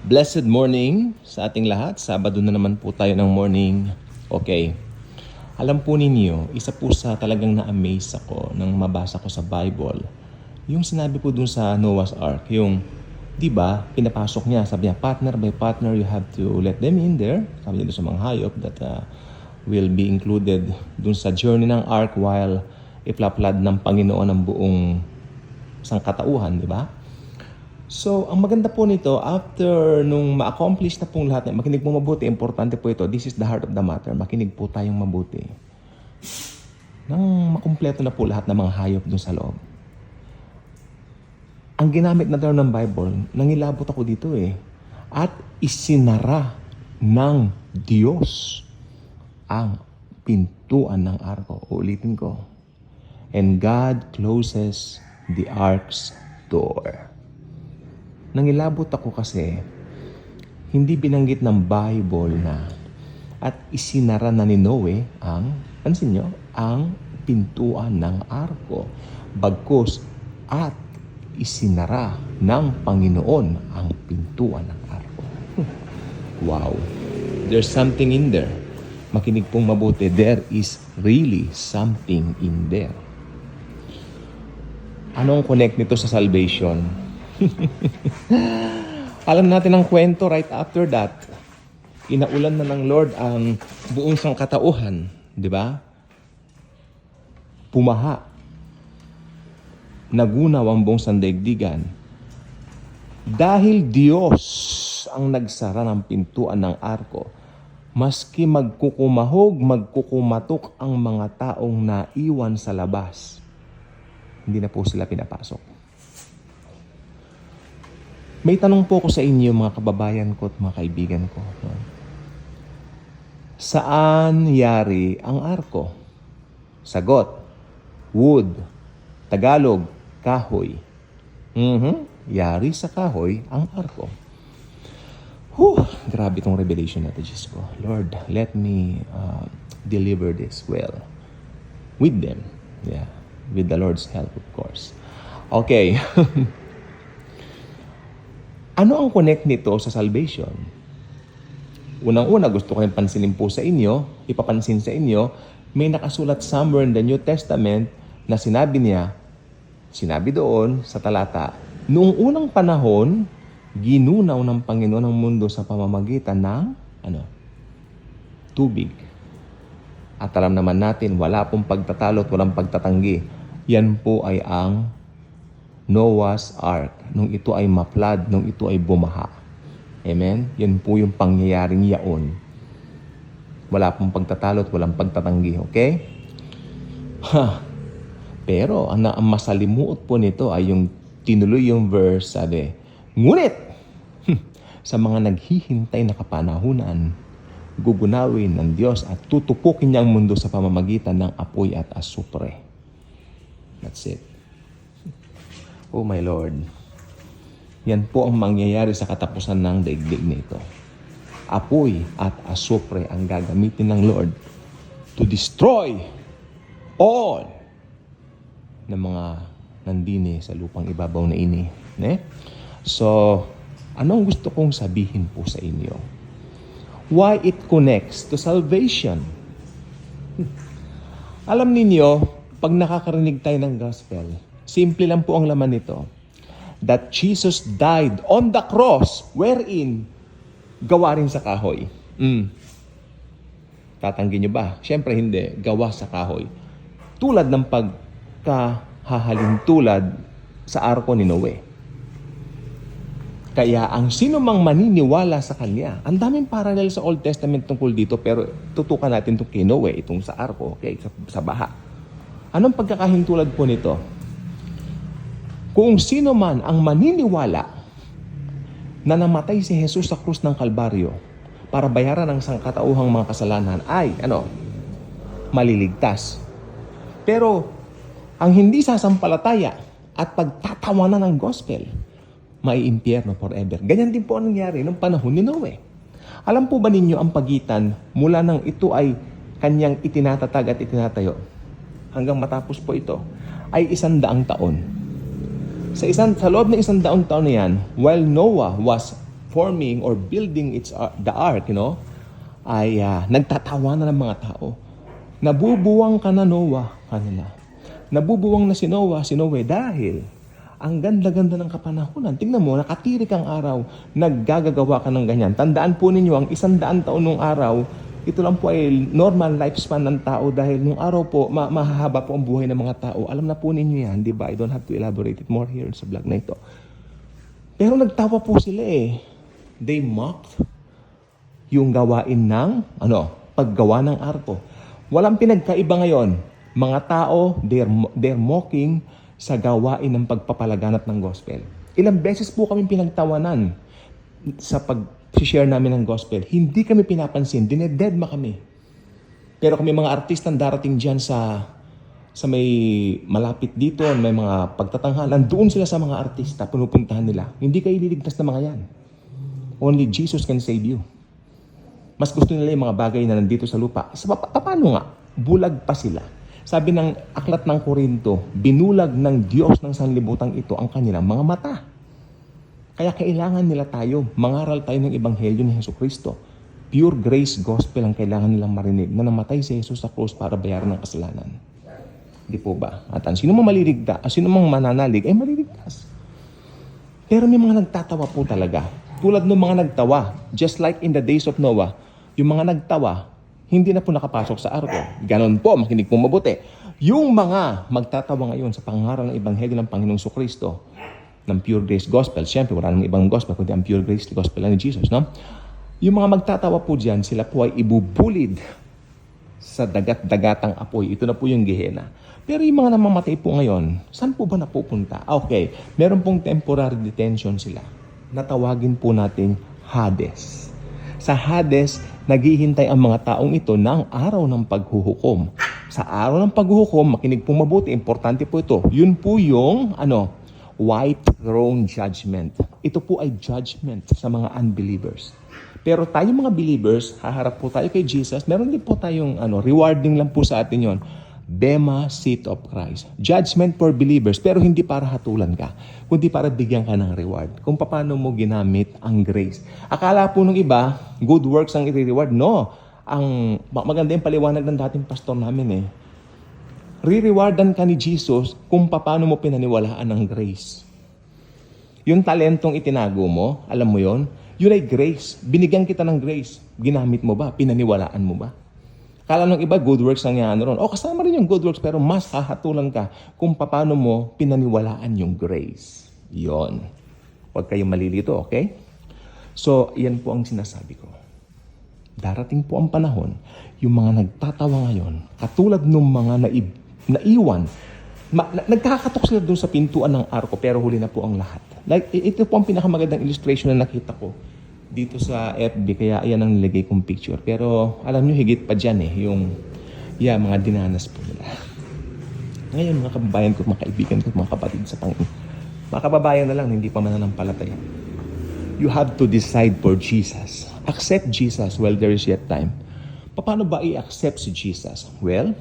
Blessed morning sa ating lahat. Sabado na naman po tayo ng morning. Okay. Alam po ninyo, isa po sa talagang na-amaze ako nang mabasa ko sa Bible. Yung sinabi po dun sa Noah's Ark, yung, di ba, pinapasok niya, sabi niya, partner by partner, you have to let them in there. Sabi niya dun sa mga hayop that will be included dun sa journey ng Ark while iplaplad ng Panginoon ang buong sangkatauhan, di ba? So, ang maganda po nito, after nung ma-accomplish na pong lahat, makinig po mabuti, importante po ito, this is the heart of the matter, makinig po tayong mabuti. Nang makumpleto na po lahat ng mga hayop dun sa loob. Ang ginamit na term ng Bible, nangilabot ako dito at isinara ng Diyos ang pintuan ng arko. Uulitin ko. And God closes the ark's door. Nangilabot ako kasi hindi binanggit ng Bible na at isinara na ni Noe ang, pansin nyo, ang pintuan ng arko. Bagkus at isinara ng Panginoon ang pintuan ng arko. Wow. There's something in there. Makinig pong mabuti. There is really something in there. Anong connect nito sa salvation? Alam natin ang kwento right after that. Inaulan na ng Lord ang buong sangkatauhan, di ba? Pumaha. Nagunaw ang buong sandaigdigan. Dahil Diyos ang nagsara ng pintuan ng arko, maski magkukumahog, magkukumatok ang mga taong naiwan sa labas, hindi na po sila pinapasok. May tanong po ko sa inyo, mga kababayan ko at mga kaibigan ko. Saan yari ang arko? Sagot, wood. Tagalog, kahoy. Yari sa kahoy ang arko. Grabe tong revelation na ito, Diyos ko. Lord, let me deliver this well. With them. Yeah. With the Lord's help, of course. Okay. Ano ang connect nito sa salvation? Unang-una, gusto ko rin pansinin po sa inyo, ipapansin sa inyo, may nakasulat somewhere in the New Testament na sinabi doon sa talata, noong unang panahon, ginunaw ng Panginoon ang mundo sa pamamagitan ng tubig. At alam naman natin, wala pong pagtatalo at walang pagtatanggi. Yan po ay ang Noah's Ark, nung ito ay ma-flood, nung ito ay bumaha. Amen? Yan po yung pangyayaring yaon. Wala pong pagtatalo at walang pagtatanggi, okay? Pero ang masalimuot po nito ay yung tinuloy yung verse, sabi, ngunit, sa mga naghihintay na kapanahunan, gugunawin ng Diyos at tutupukin niya ang mundo sa pamamagitan ng apoy at asupre. That's it. Oh my Lord. Yan po ang mangyayari sa katapusan ng daigdig nito. Apoy at asupre ang gagamitin ng Lord to destroy all ng mga nandini sa lupang ibabaw na ini. So, anong gusto kong sabihin po sa inyo? Why it connects to salvation? Alam ninyo, pag nakakarinig tayo ng gospel, simple lang po ang laman nito. That Jesus died on the cross wherein gawa rin sa kahoy. Tatanggi nyo ba? Siyempre hindi. Gawa sa kahoy. Tulad ng pagkahahalin tulad sa arko ni Noe. Kaya ang sino mang maniniwala sa kanya, ang daming parallel sa Old Testament tungkol dito, pero tutukan natin itong kay Noe, itong sa arko, okay, sa baha. Anong pagkakahintulad po nito? Kung sino man ang maniniwala na namatay si Jesus sa krus ng Kalbaryo para bayaran ang sangkatauhang mga kasalanan ay, maliligtas. Pero, ang hindi sasampalataya at pagtatawanan ng gospel, maiimpyerno forever. Ganyan din po ang nangyari nung panahon ni Noe. Alam po ba ninyo ang pagitan mula nang ito ay kanyang itinatatag at itinatayo hanggang matapos po ito ay 100 taon. Sa loob ng 100 taon na yan, while Noah was forming or building the ark, ay nagtatawanan ng mga tao. Nabubuwang ka na Noah, kanila. Nabubuwang na si Noah dahil ang ganda-ganda ng kapanahunan. Tingnan mo, nakatirik ang araw, naggagawa ka ng ganyan. Tandaan po ninyo, ang 100 taon ng araw, ito lang po ay normal lifespan ng tao dahil nung araw po, mahahaba po ang buhay ng mga tao. Alam na po ninyo yan, di ba? I don't have to elaborate it more here sa vlog na ito. Pero nagtawa po sila eh. They mocked yung gawain ng, paggawa ng arko. Walang pinagkaiba ngayon. Mga tao, they're mocking sa gawain ng pagpapalaganap ng gospel. Ilang beses po kami pinagtawanan sa pag-share namin ng gospel. Hindi kami pinapansin, dinededma kami. Pero kami mga artistang darating dyan sa may malapit dito, may mga pagtatanghalan, doon sila sa mga artista, pinupuntahan nila. Hindi kayo ililigtas na mga yan. Only Jesus can save you. Mas gusto nila yung mga bagay na nandito sa lupa. Paano nga? Bulag pa sila. Sabi ng aklat ng Korinto, binulag ng Diyos ng sanlibutan ito ang kanilang mga mata. Kaya kailangan nila tayo, mangaral tayo ng Ebanghelyo ni Jesucristo. Pure grace gospel ang kailangan nilang marinig na namatay si Jesus sa krus para bayaran ng kasalanan. Di po ba? At sino mang maliligtas, sino mang mananalig, ay maliligtas. Pero may mga nagtatawa po talaga. Tulad ng mga nagtawa, just like in the days of Noah, yung mga nagtawa, hindi na po nakapasok sa arko. Ganon po, makinig po mabuti. Yung mga magtatawa ngayon sa pangaral ng Ebanghelyo ng Panginoong Jesucristo, ng pure grace gospel, siyempre wala namang ibang gospel kundi ang pure grace gospel ni Jesus, no? Yung mga magtatawa po dyan, sila po ay ibubulid sa dagat-dagatang apoy. Ito na po yung Gehenna. Pero yung mga namamatay po ngayon, saan po ba napupunta? Okay, meron pong temporary detention sila. Natawagin po natin Hades. Sa Hades, naghihintay ang mga taong ito ng araw ng paghuhukom. Sa araw ng paghuhukom, makinig po mabuti, importante po ito. Yun po yung white throne judgment. Ito po ay judgment sa mga unbelievers. Pero tayo mga believers, haharap po tayo kay Jesus. Meron din po tayong rewarding lang po sa atin yon. Bema seat of Christ. Judgment for believers, pero hindi para hatulan ka, kundi para bigyan ka ng reward. Kung paano mo ginamit ang grace. Akala po nung iba, good works ang i-reward. No. Ang maganda yung paliwanag ng dating pastor namin eh. Re-rewardan ka ni Jesus kung paano mo pinaniwalaan ng grace. Yung talentong itinago mo, alam mo yon, yun ay grace. Binigyan kita ng grace. Ginamit mo ba? Pinaniwalaan mo ba? Kala nung iba, good works ang yan ron. Kasama rin yung good works, pero mas hahatulan ka kung paano mo pinaniwalaan yung grace. Yon. Huwag kayong malilito, okay? So, yan po ang sinasabi ko. Darating po ang panahon, yung mga nagtatawa ngayon, katulad ng mga naiwan, nagkakatok sila doon sa pintuan ng arko, pero huli na po ang lahat. Like, ito po ang pinakamagandang illustration na nakita ko dito sa FB, kaya ayan ang nilagay kong picture. Pero alam nyo, higit pa dyan yung mga dinanas po nila. Ngayon, mga kababayan ko, mga kaibigan ko, mga kapatid sa Panginoon, mga kababayan na lang, hindi pa mananampalataya. You have to decide for Jesus. Accept Jesus while there is yet time. Paano ba i-accept si Jesus? Well,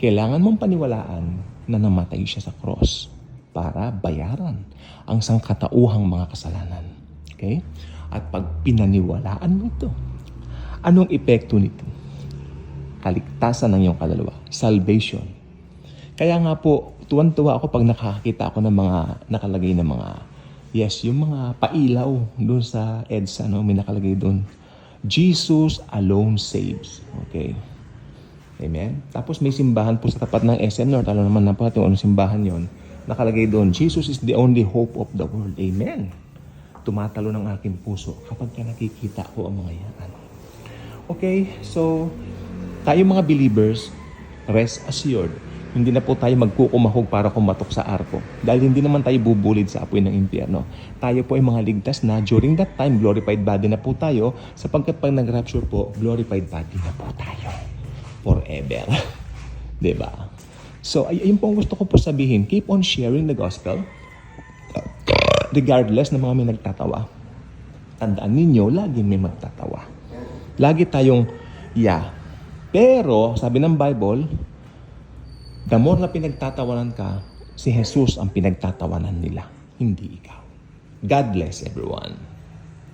kailangan mong paniwalaan na namatay siya sa cross para bayaran ang sangkatauhang mga kasalanan. Okay? At pag pinaniwalaan mo ito, anong epekto nito? Kaligtasan ng iyong kaluluwa. Salvation. Kaya nga po, tuwan-tuwa ako pag nakakita ako ng mga nakalagay na mga, yung mga pailaw doon sa EDSA, may nakalagay doon. Jesus alone saves. Okay? Amen? Tapos may simbahan po sa tapat ng SM North. Alam naman na po natin anong simbahan yon. Nakalagay doon, Jesus is the only hope of the world. Amen? Tumatalo ng aking puso kapag nakikita ko ang mga yan. Okay, so tayo mga believers, rest assured, hindi na po tayo magkukumahog para kumatok sa arko. Dahil hindi naman tayo bubulid sa apoy ng impyerno. Tayo po ay mga ligtas na during that time, glorified body na po tayo, sapagkat pag nag-rapture po, glorified body na po tayo. Forever. Diba? So, ayun po ang gusto ko po sabihin. Keep on sharing the gospel. Regardless na mga may nagtatawa. Tandaan ninyo, lagi may magtatawa. Lagi tayong, Pero, sabi ng Bible, the more na pinagtatawanan ka, si Jesus ang pinagtatawanan nila, hindi ikaw. God bless everyone.